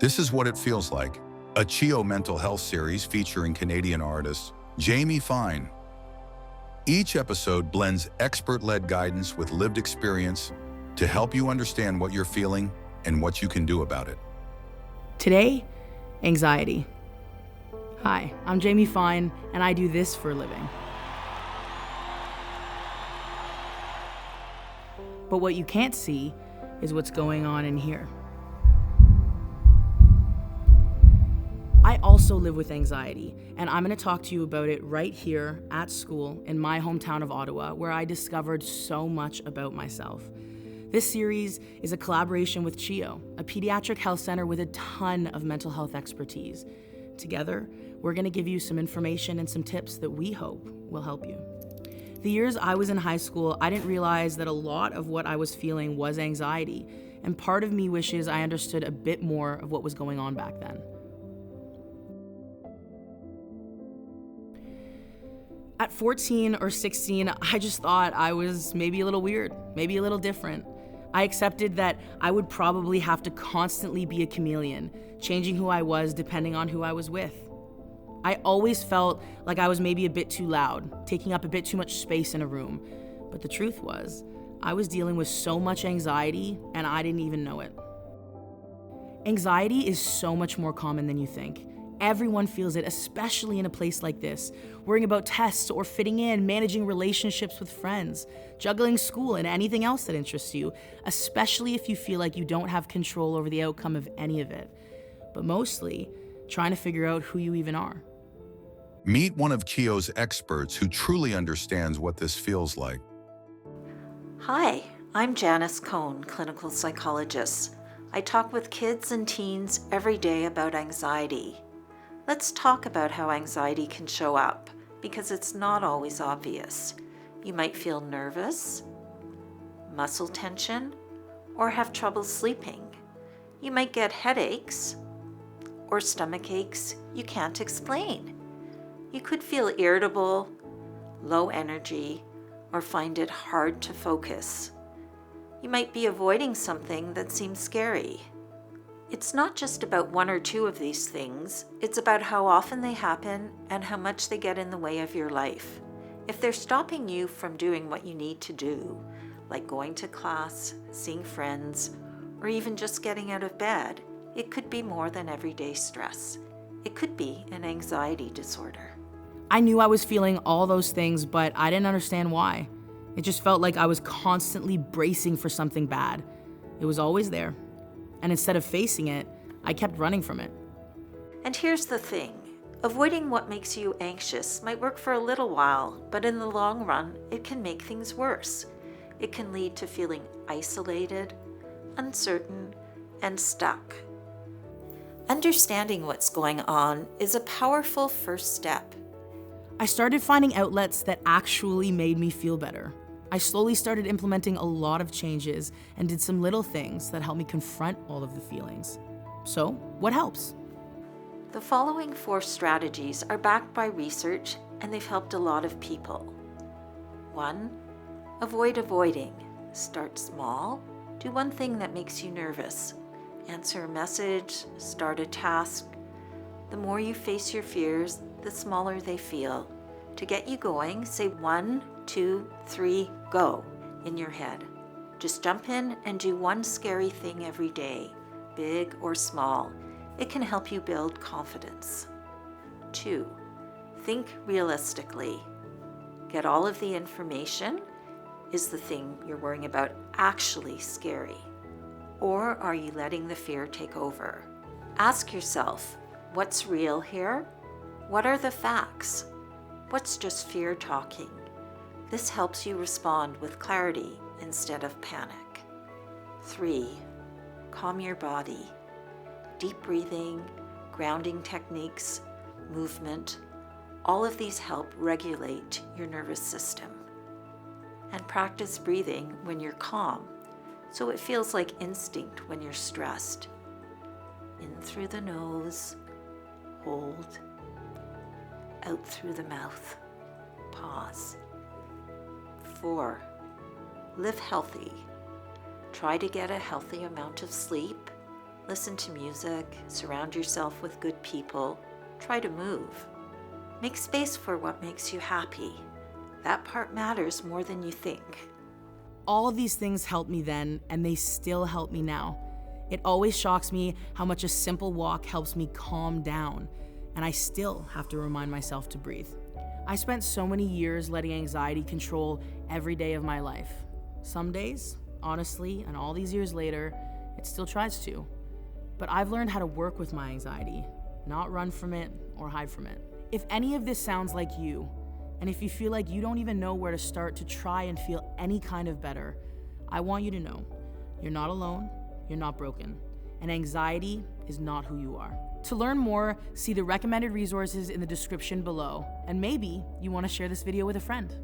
This is what it feels like. A CHEO mental health series featuring Canadian artist Jamie Fine. Each episode blends expert-led guidance with lived experience to help you understand what you're feeling and what you can do about it. Today, anxiety. Hi, I'm Jamie Fine, and I do this for a living. But what you can't see is what's going on in here. I also live with anxiety, and I'm going to talk to you about it right here at school in my hometown of Ottawa, where I discovered so much about myself. This series is a collaboration with CHEO, a pediatric health center with a ton of mental health expertise. Together, we're going to give you some information and some tips that we hope will help you. The years I was in high school, I didn't realize that a lot of what I was feeling was anxiety, and part of me wishes I understood a bit more of what was going on back then. At 14 or 16, I just thought I was maybe a little weird, maybe a little different. I accepted that I would probably have to constantly be a chameleon, changing who I was depending on who I was with. I always felt like I was maybe a bit too loud, taking up a bit too much space in a room. But the truth was, I was dealing with so much anxiety and I didn't even know it. Anxiety is so much more common than you think. Everyone feels it, especially in a place like this, worrying about tests or fitting in, managing relationships with friends, juggling school and anything else that interests you, especially if you feel like you don't have control over the outcome of any of it. But mostly, trying to figure out who you even are. Meet one of CHEO's experts who truly understands what this feels like. Hi, I'm Janice Cohen, clinical psychologist. I talk with kids and teens every day about anxiety. Let's talk about how anxiety can show up, because it's not always obvious. You might feel nervous, muscle tension, or have trouble sleeping. You might get headaches or stomach aches you can't explain. You could feel irritable, low energy, or find it hard to focus. You might be avoiding something that seems scary. It's not just about one or two of these things, it's about how often they happen and how much they get in the way of your life. If they're stopping you from doing what you need to do, like going to class, seeing friends, or even just getting out of bed, it could be more than everyday stress. It could be an anxiety disorder. I knew I was feeling all those things, but I didn't understand why. It just felt like I was constantly bracing for something bad. It was always there. And instead of facing it, I kept running from it. And here's the thing. Avoiding what makes you anxious might work for a little while, but in the long run, it can make things worse. It can lead to feeling isolated, uncertain, and stuck. Understanding what's going on is a powerful first step. I started finding outlets that actually made me feel better. I slowly started implementing a lot of changes and did some little things that helped me confront all of the feelings. So, what helps? The following 4 strategies are backed by research and they've helped a lot of people. 1. Avoid avoiding. Start small. Do one thing that makes you nervous. Answer a message, start a task. The more you face your fears, the smaller they feel. To get you going, say 1, 2, 3, go in your head. Just jump in and do one scary thing every day, big or small. It can help you build confidence. 2, think realistically. Get all of the information. Is the thing you're worrying about actually scary? Or are you letting the fear take over? Ask yourself, what's real here? What are the facts? What's just fear talking? This helps you respond with clarity instead of panic. 3, calm your body. Deep breathing, grounding techniques, movement, all of these help regulate your nervous system. And practice breathing when you're calm, so it feels like instinct when you're stressed. In through the nose, hold, out through the mouth, pause. 4, live healthy. Try to get a healthy amount of sleep, Listen to music, surround yourself with good people, try to move. Make space for what makes you happy. That part matters more than you think. All of these things helped me then, and they still help me now. It always shocks me how much a simple walk helps me calm down, and I still have to remind myself to breathe. I spent so many years letting anxiety control every day of my life. Some days, honestly, and all these years later, it still tries to. But I've learned how to work with my anxiety, not run from it or hide from it. If any of this sounds like you, and if you feel like you don't even know where to start to try and feel any kind of better, I want you to know you're not alone, you're not broken, and anxiety is not who you are. To learn more, see the recommended resources in the description below, and maybe you want to share this video with a friend.